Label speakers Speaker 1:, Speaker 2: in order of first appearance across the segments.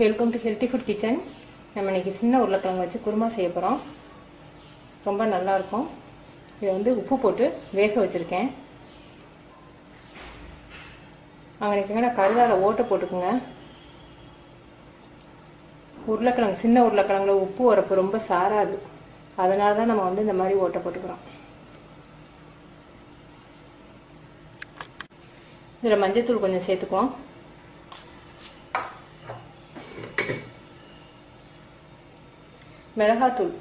Speaker 1: Welcome to healthy food kitchen. நம்ம இன்னைக்கு சின்ன உருளைக்கிழங்கு வச்சு குருமா செய்ய போகிறோம். ரொம்ப நல்லாயிருக்கும். இதை வந்து உப்பு போட்டு வேக வச்சுருக்கேன். அங்கே நான் கருவால ஓட்டை போட்டுக்குங்க. உருளைக்கிழங்கு சின்ன உருளைக்கிழங்குல உப்பு உரப்பு ரொம்ப சாராது, அதனால தான் நம்ம வந்து இந்த மாதிரி ஓட்டை போட்டுக்கிறோம். இதில் மஞ்சள்தூள் கொஞ்சம் சேர்த்துக்குவோம். மிளகாத்தூள்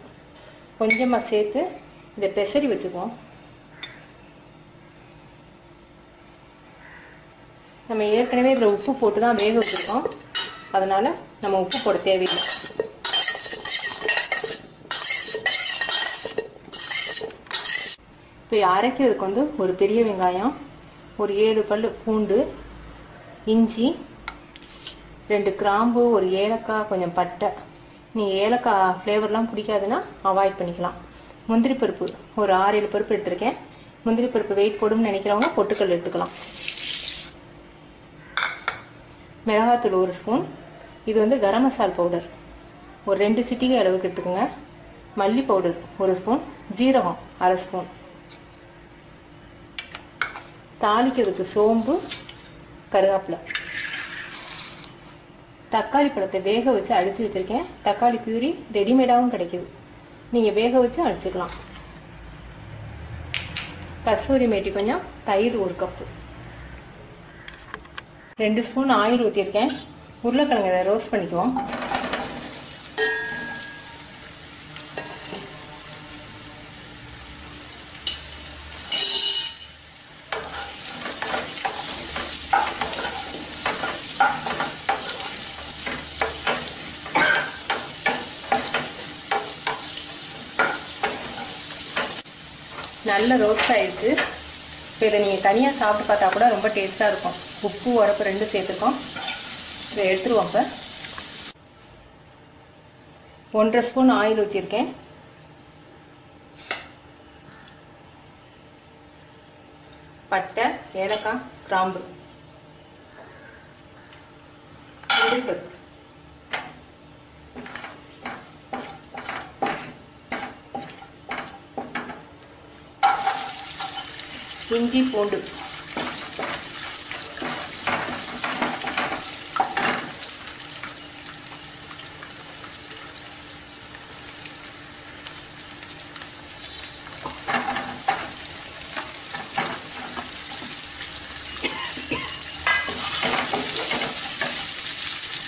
Speaker 1: கொஞ்சமாக சேர்த்து இதை பெசரி வச்சுக்குவோம். நம்ம ஏற்கனவே இதில் உப்பு போட்டு தான் வேக வச்சுருக்கோம், அதனால் நம்ம உப்பு போட தேவையில்லை. இப்போ அரைக்கிறதுக்கு வந்து ஒரு பெரிய வெங்காயம், ஒரு 7 பல் பூண்டு, இஞ்சி, 2 கிராம்பு, ஒரு ஏலக்காய், கொஞ்சம் பட்டை. நீங்கள் ஏலக்காய் ஃப்ளேவர்லாம் பிடிக்காதுன்னா அவாய்ட் பண்ணிக்கலாம். முந்திரி பருப்பு ஒரு 6-7 பருப்பு எடுத்திருக்கேன். முந்திரி பருப்பு வெயிட் போடும்னு நினைக்கிறவங்க பொட்டுக்கல் எடுத்துக்கலாம். மிளகாத்தூள் 1 ஸ்பூன். இது வந்து கரம் மசால் பவுடர் ஒரு 2 சிட்டிகை அளவுக்கு எடுத்துக்கோங்க. மல்லி பவுடர் 1 ஸ்பூன். ஜீரகம் 1/2 ஸ்பூன். தாளிக்கிறதுக்கு சோம்பு, கருவேப்பிலை. தக்காளி பழத்தை வேக வச்சு அடித்து வச்சுருக்கேன். தக்காளி பியூரி ரெடிமேடாகவும் கிடைக்குது, நீங்கள் வேக வச்சு அடிச்சுக்கலாம். கஸ்தூரி மேட்டி கொஞ்சம், தயிர் 1 கப்பு, 2 ஸ்பூன் ஆயில் ஊற்றிருக்கேன். உருளைக்கிழங்கை ரோஸ்ட் பண்ணிக்குவோம். நல்ல ரோஸ்ட் ஆயிடுச்சு. இப்போ இதை நீங்கள் தனியாக சாப்பிட்டு பார்த்தா கூட ரொம்ப டேஸ்ட்டாக இருக்கும். உப்பு உரப்பு 2 சேர்த்துருக்கோம். இதை எடுத்துருவோம். இப்போ 1.5 ஸ்பூன் ஆயில் ஊற்றிருக்கேன். பட்டை, ஏலக்காய், கிராம்பு, பருப்பு, இஞ்சி, பூண்டு,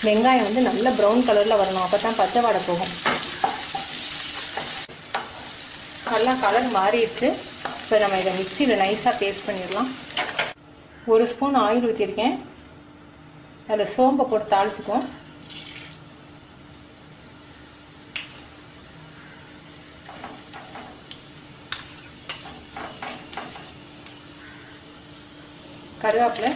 Speaker 1: வெங்காயம் வந்து நல்ல ப்ரௌன் கலரில் வரணும், அப்போ தான் பச்சை வாடை போகும். நல்லா கலர் மாறிடுச்சு. இப்போ நம்ம இதை மிக்சியில் நைஸாக பேஸ்ட் பண்ணிடலாம். 1 ஸ்பூன் ஆயில் ஊற்றிருக்கேன். அதில் சோம்பை போட்டு தாளிச்சுக்குவோம். கருவேப்பிலை,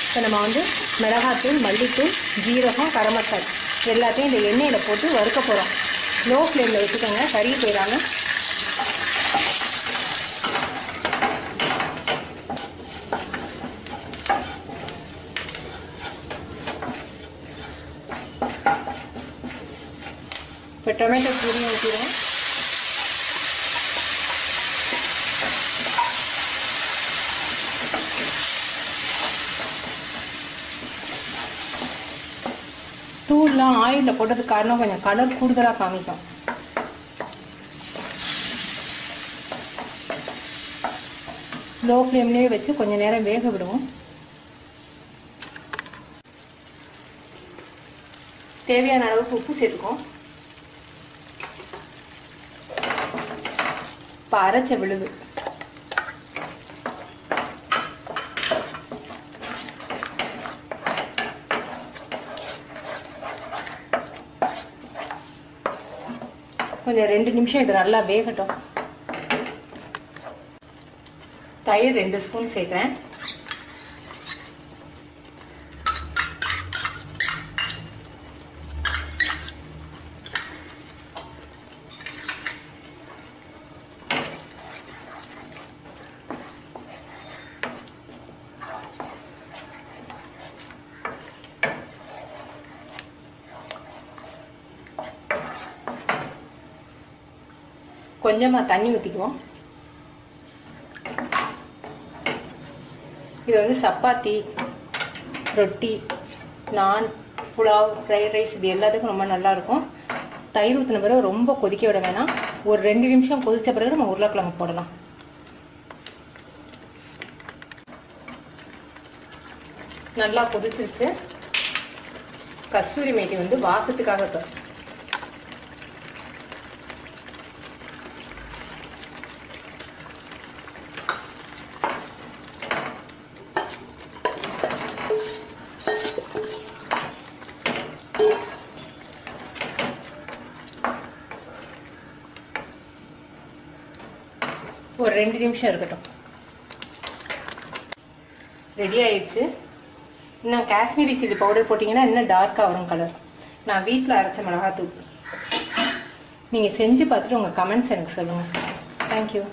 Speaker 1: இப்போ நம்ம வந்து மிளகாத்தூள், மல்லித்தூள், ஜீரகம், கரம் மசாலா எல்லாத்தையும் இந்த எண்ணெயில் போட்டு வறுக்க போகிறோம். லோ ஃப்ளேமில் வச்சுக்கோங்க, கறி போயிடாங்க. இப்போ டொமேட்டோ பியூரி ஊற்றிடுவோம். தூள்லாம் ஆயிலில் போட்டதுக்கு காரணம் கொஞ்சம் கலர் கூடுதலாக காமிக்கும். லோ ஃப்ளேம்லேயே வச்சு கொஞ்சம் நேரம் வேக விடுவோம். தேவையான அளவுக்கு உப்பு சேர்த்துக்கும். இப்போ அரைச்ச விழுது, கொஞ்சம் 2 நிமிஷம் இது நல்லா வேகட்டும். தயிர் 2 ஸ்பூன் சேர்க்குறேன். கொஞ்சமாக தண்ணி ஊற்றிக்குவோம். இது வந்து சப்பாத்தி, ரொட்டி, நான், புலாவ், ஃப்ரைட் ரைஸ் இது எல்லாத்துக்கும் ரொம்ப நல்லாயிருக்கும். தயிர் ஊற்றின பிறகு ரொம்ப கொதிக்க விட வேணாம். ஒரு 2 நிமிஷம் கொதித்த பிறகு நம்ம உருளைக்கிழங்கு போடலாம். நல்லா கொதிச்சிருச்சு. கஸ்தூரி மேத்தி வந்து வாசத்துக்காக ஒரு 2 நிமிஷம் இருக்கட்டும். ரெடி ஆயிடுச்சு. இன்னும் காஷ்மீரி சில்லி பவுடர் போட்டிங்கன்னா இன்னும் டார்க்காக வரும் கலர். நான் வீட்டில் அரைச்ச மிளகாத்தூள். நீங்கள் செஞ்சு பார்த்துட்டு உங்கள் கமெண்ட்ஸ் எனக்கு சொல்லுங்கள். தேங்க்யூ.